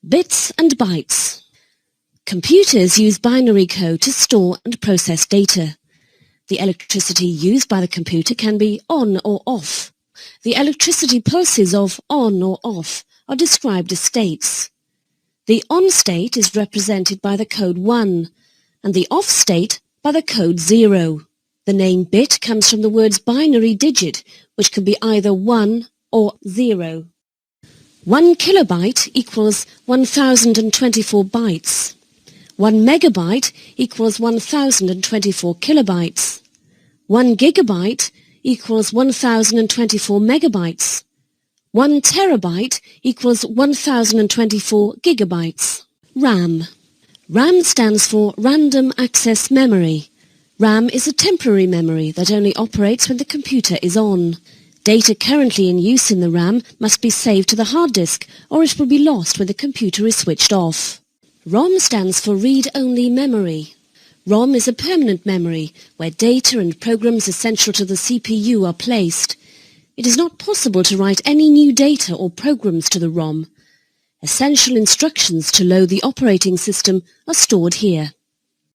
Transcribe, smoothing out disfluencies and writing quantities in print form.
Bits and bytes. Computers use binary code to store and process data. The electricity used by the computer can be on or off. The electricity pulses of on or off are described as states. The on state is represented by the code 1 and the off state by the code 0. The name bit comes from the words binary digit, which can be either 1 or 0. 1 kilobyte equals 1024 bytes. 1 megabyte equals 1024 kilobytes. 1 gigabyte equals 1024 megabytes. 1 terabyte equals 1024 gigabytes. RAM. RAM stands for Random Access Memory. RAM is a temporary memory that only operates when the computer is on. Data currently in use in the RAM must be saved to the hard disk, or it will be lost when the computer is switched off. ROM stands for Read-Only Memory. ROM is a permanent memory where data and programs essential to the CPU are placed. It is not possible to write any new data or programs to the ROM. Essential instructions to load the operating system are stored here.